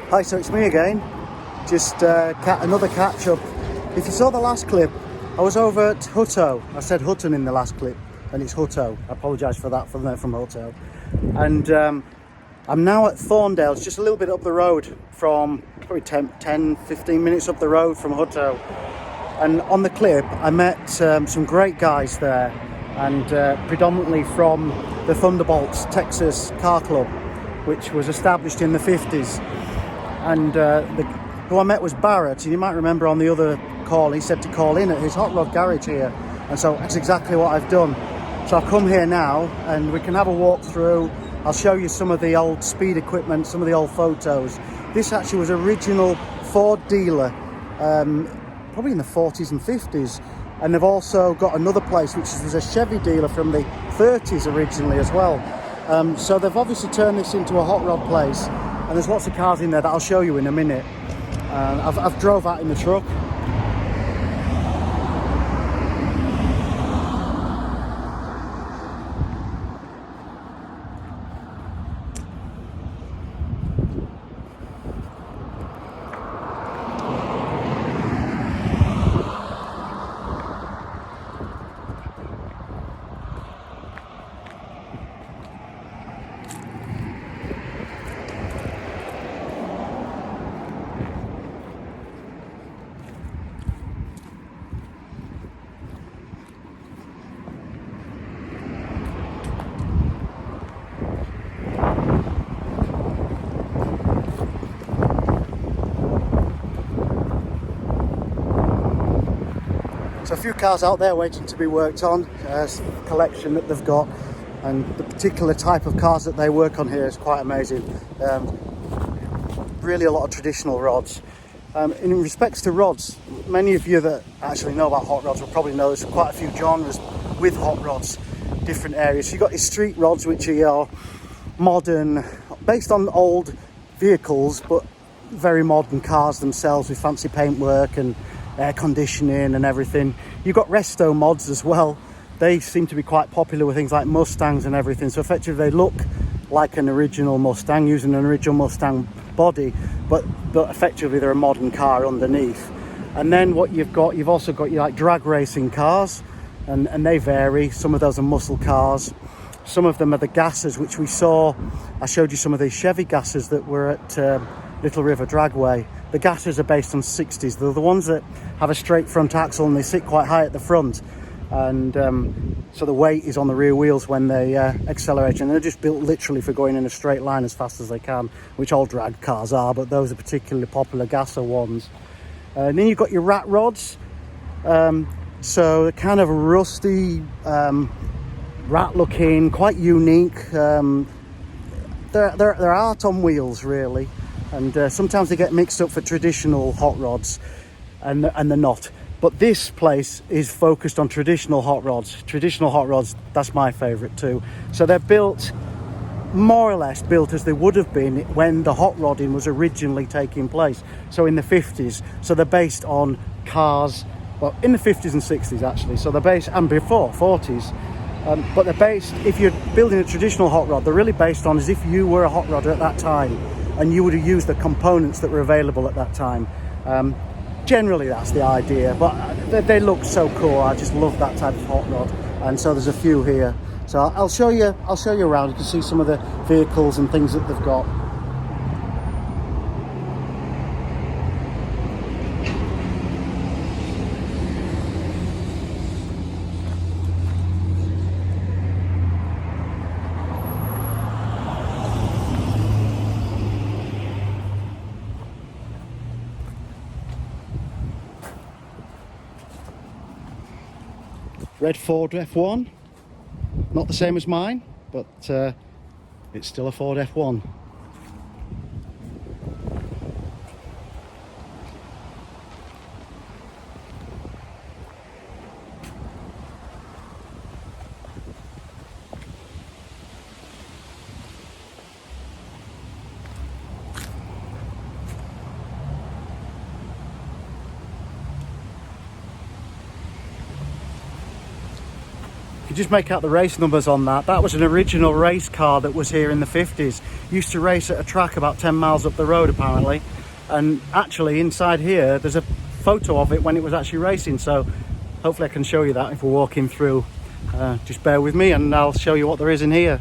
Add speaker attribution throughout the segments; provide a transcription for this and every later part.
Speaker 1: Hi, so it's me again. Just another catch up. If you saw the last clip, I was over at Hutto. I said Hutton in the last clip, and it's Hutto. I apologise for that from Hutto. And I'm now at Thorndale. It's just a little bit up the road from, probably 10-15 minutes up the road from Hutto. And on the clip, I met some great guys there, and predominantly from the Thunderbolts Texas Car Club, which was established in the 50s. And who I met was Barrett, and you might remember on the other call, he said to call in at his hot rod garage here. And so that's exactly what I've done. So I've come here now, and we can have a walk through. I'll show you some of the old speed equipment, some of the old photos. This actually was original Ford dealer, probably in the 40s and 50s. And they've also got another place which was a Chevy dealer from the 30s originally as well. So they've obviously turned this into a hot rod place, and there's lots of cars in there that I'll show you in a minute. I've drove out in the truck. So a few cars out there waiting to be worked on, collection that they've got, and the particular type of cars that they work on here is quite amazing. Really a lot of traditional rods. In respects to rods, many of you that actually know about hot rods will probably know there's quite a few genres with hot rods, different areas. So you've got your street rods, which are your modern, based on old vehicles, but very modern cars themselves with fancy paintwork and air conditioning and everything. You've got resto mods as well. They seem to be quite popular with things like Mustangs and everything. So effectively they look like an original Mustang, using an original Mustang body, but effectively they're a modern car underneath. And then what you've also got your like drag racing cars, and they vary. Some of those are muscle cars. Some of them are the gassers, which we saw. I showed you some of these Chevy gassers that were at Little River Dragway. The gassers are based on 60s. They're the ones that have a straight front axle and they sit quite high at the front. And so the weight is on the rear wheels when they accelerate. And they're just built literally for going in a straight line as fast as they can, which all drag cars are, but those are particularly popular gasser ones. And then you've got your rat rods. So they're kind of rusty, rat looking, quite unique. They're art on wheels, really. And sometimes they get mixed up for traditional hot rods, and they're not. But this place is focused on traditional hot rods. Traditional hot rods, that's my favourite too. So they're built, more or less built as they would have been when the hot rodding was originally taking place. So in the 50s. So they're based on cars, well, in the 50s and 60s actually. So they're based, and before, 40s. But they're based, if you're building a traditional hot rod, they're really based on as if you were a hot rodder at that time, and you would have used the components that were available at that time. Generally that's the idea, but they look so cool. I just love that type of hot rod, and so there's a few here. So I'll show you around. You can see some of the vehicles and things that they've got. Red Ford F1, not the same as mine, but it's still a Ford F1. You just make out the race numbers on that. That was an original race car that was here in the 50s. Used to race at a track about 10 miles up the road apparently. And actually inside here, there's a photo of it when it was actually racing. So hopefully I can show you that if we're walking through. Just bear with me and I'll show you what there is in here.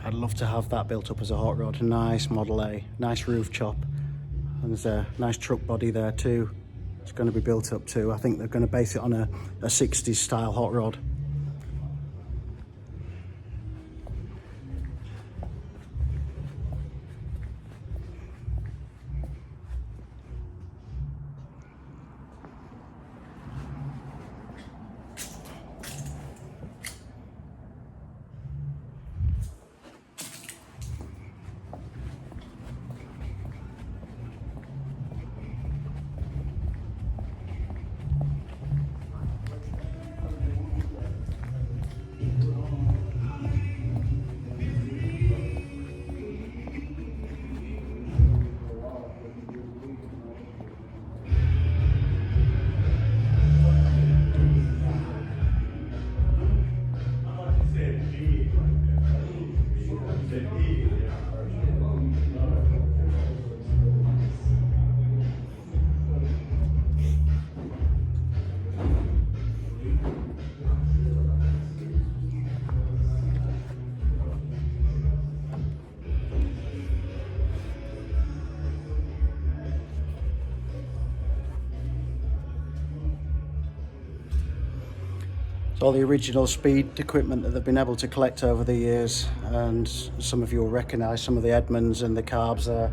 Speaker 1: I'd love to have that built up as a hot rod. Nice Model A, nice roof chop, and there's a nice truck body there too. It's going to be built up too. I think they're going to base it on a 60s style hot rod. It's all the original speed equipment that they've been able to collect over the years, and some of you will recognise some of the Edmonds and the carbs there.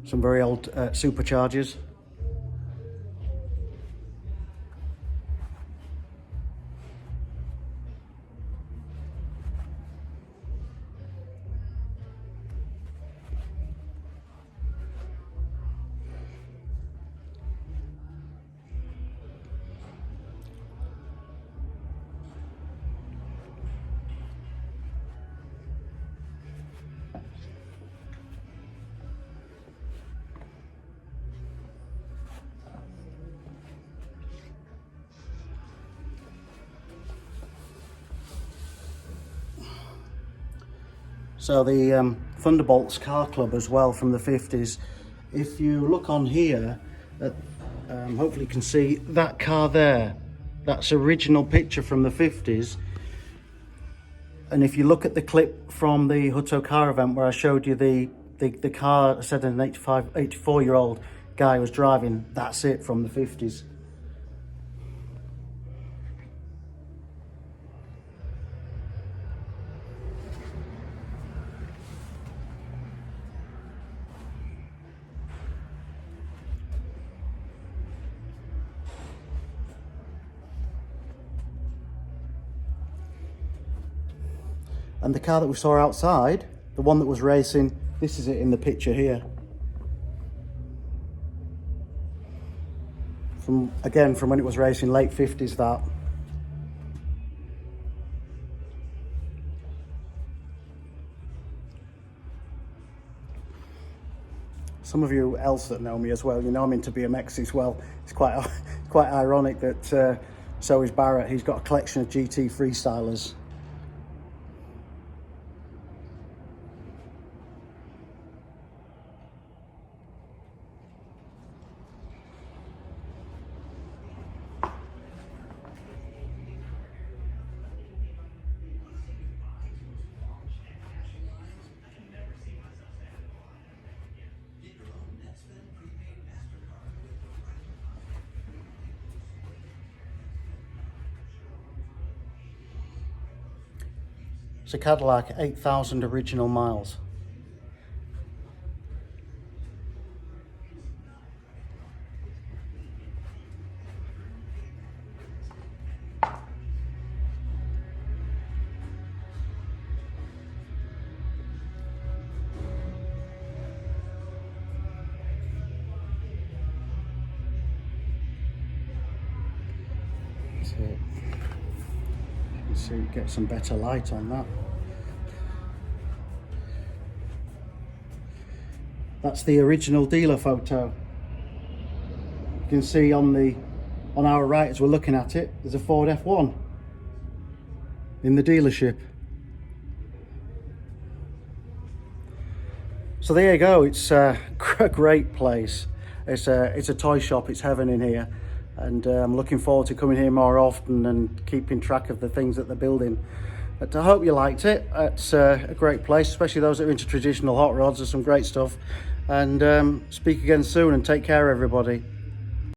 Speaker 1: Some very old superchargers. So the Thunderbolts car club as well from the 50s. If you look on here, hopefully you can see that car there. That's original picture from the 50s. And if you look at the clip from the Hutto car event where I showed you the car, I said an 84-year-old guy was driving, that's it from the 50s. And the car that we saw outside, the one that was racing, this is it in the picture here. From when it was racing, late 50s that. Some of you else that know me as well, you know I'm into BMX as well. It's quite ironic that so is Barrett. He's got a collection of GT freestylers. It's a Cadillac, 8,000 original miles. That's it. You can see, get some better light on that. That's the original dealer photo. You can see on our right as we're looking at it, there's a Ford F1 in the dealership. So there you go. It's a great place. It's a toy shop. It's heaven in here, and I'm looking forward to coming here more often and keeping track of the things that they're building. But I hope you liked it. It's a great place, especially those that are into traditional hot rods. There's some great stuff. And speak again soon, and take care, everybody.